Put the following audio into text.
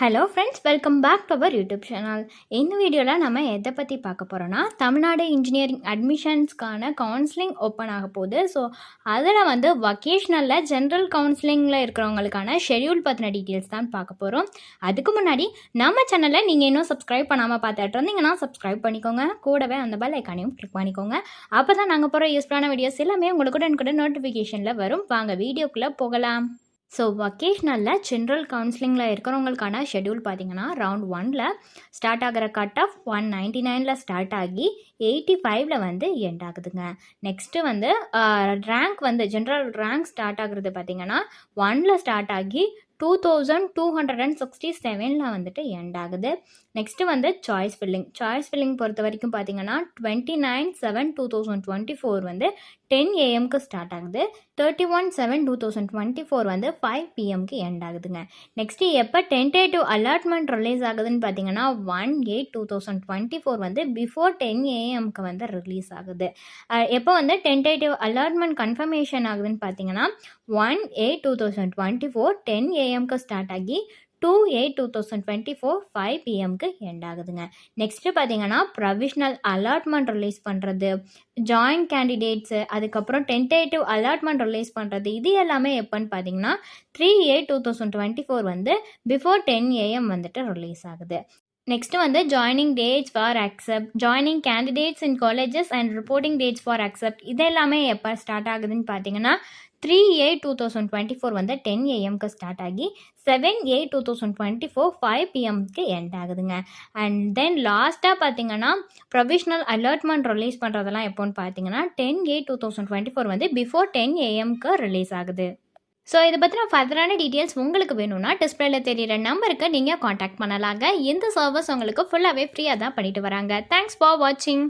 Hello friends, welcome back to our YouTube channel. இந்த வீடியோவில் நம்ம எதை பற்றி பார்க்க போகிறோன்னா, தமிழ்நாடு இன்ஜினியரிங் அட்மிஷன்ஸ்க்கான கவுன்சிலிங் ஓப்பன் ஆக போகுது. ஸோ அதில் வொக்கேஷ்னலில் ஜென்ரல் கவுன்சிலிங்கில் இருக்கிறவங்களுக்கான ஷெடியூல் பற்றின டீட்டெயில்ஸ் தான் பார்க்க போகிறோம். அதுக்கு முன்னாடி நம்ம சேனலை நீங்கள் இன்னும் சப்ஸ்கிரைப் பண்ணாமல் பார்த்துட்டு இருந்தீங்கன்னா சப்ஸ்கிரைப் பண்ணிக்கோங்க. கூடவே அந்த பெல் ஐக்கானையும் கிளிக் பண்ணிக்கோங்க. அப்போ தான் நாங்கள் போகிற யூஸ்ஃபுல்லான வீடியோஸ் எல்லாமே உங்களுக்கு நோட்டிஃபிகேஷனில் வரும். வாங்க வீடியோக்குள்ளே போகலாம். ஸோ வொக்கேஷ்னலில் ஜென்ரல் கவுன்சிலிங்கில் இருக்கிறவங்களுக்கான ஷெடியூல் பார்த்திங்கன்னா, ரவுண்ட் 1ல் ஸ்டார்ட் ஆகிற கட் ஆஃப் 199 ஸ்டார்ட் ஆகி 85 எண்ட் ஆகுதுங்க. Next rank general rank start ஆகுறது பார்த்திங்கன்னா 1ல் ஸ்டார்ட் ஆகி 2267 எண்ட் ஆகுது. நெக்ஸ்ட்டு சாய்ஸ் ஃபில்லிங் பொறுத்த வரைக்கும் பார்த்திங்கன்னா 29/7/2024 10 AM ஸ்டார்ட் ஆகுது. 31/7/2024 5 PM எண்ட் ஆகுதுங்க. நெக்ஸ்ட்டு எப்போ டென்டேட்டிவ் அலாட்மெண்ட் ரிலீஸ் ஆகுதுன்னு பார்த்தீங்கன்னா 1/8/2024 பிஃபோர் 10 AM ரிலீஸ் ஆகுது. எப்போ டென்டேட்டிவ் அலாட்மெண்ட் கன்ஃபர்மேஷன் ஆகுதுன்னு பார்த்தீங்கன்னா 1/8/2024 10 AM ஸ்டார்ட் ஆகி 2/8/2024 5 PM எண்ட் ஆகுதுங்க. நெக்ஸ்ட்டு பார்த்தீங்கன்னா ப்ரொவிஷ்னல் அலாட்மெண்ட் ரிலீஸ் பண்ணுறது, ஜாயின்ட் கேண்டிடேட்ஸு, அதுக்கப்புறம் டென்டேட்டிவ் அலாட்மெண்ட் ரிலீஸ் பண்ணுறது, இது எல்லாமே எப்போன்னு பார்த்தீங்கன்னா 3/8/2024 பிஃபோர் 10 AM ரிலீஸ் ஆகுது. Next joining dates for accept, joining candidates in colleges and reporting dates for accept, இது எல்லாமே எப்போ ஸ்டார்ட் ஆகுதுன்னு பார்த்தீங்கன்னா 3/8/2024 10 AM ஸ்டார்ட் ஆகி 7/8/2024 5 PM எண்ட் ஆகுதுங்க. அண்ட் தென் லாஸ்ட்டாக பார்த்தீங்கன்னா ப்ரொவிஷ்னல் அலாட்மெண்ட் ரிலீஸ் பண்ணுறதெல்லாம் எப்போன்னு பார்த்தீங்கன்னா 10/8/2024 பிஃபோர் 10 AM ரிலீஸ் ஆகுது. ஸோ இதை பற்றின ஃபர்தரான டீட்டெயில்ஸ் உங்களுக்கு வேணும்னா டிஸ்பிளேல தெரியிற நம்பருக்கு நீங்கள் காண்டாக்ட் பண்ணலாங்க. இந்த சர்வீஸ் உங்களுக்கு ஃபுல்லாகவே ஃப்ரீயாக தான் பண்ணிட்டு வராங்க. தேங்க்ஸ் ஃபார் வாட்சிங்.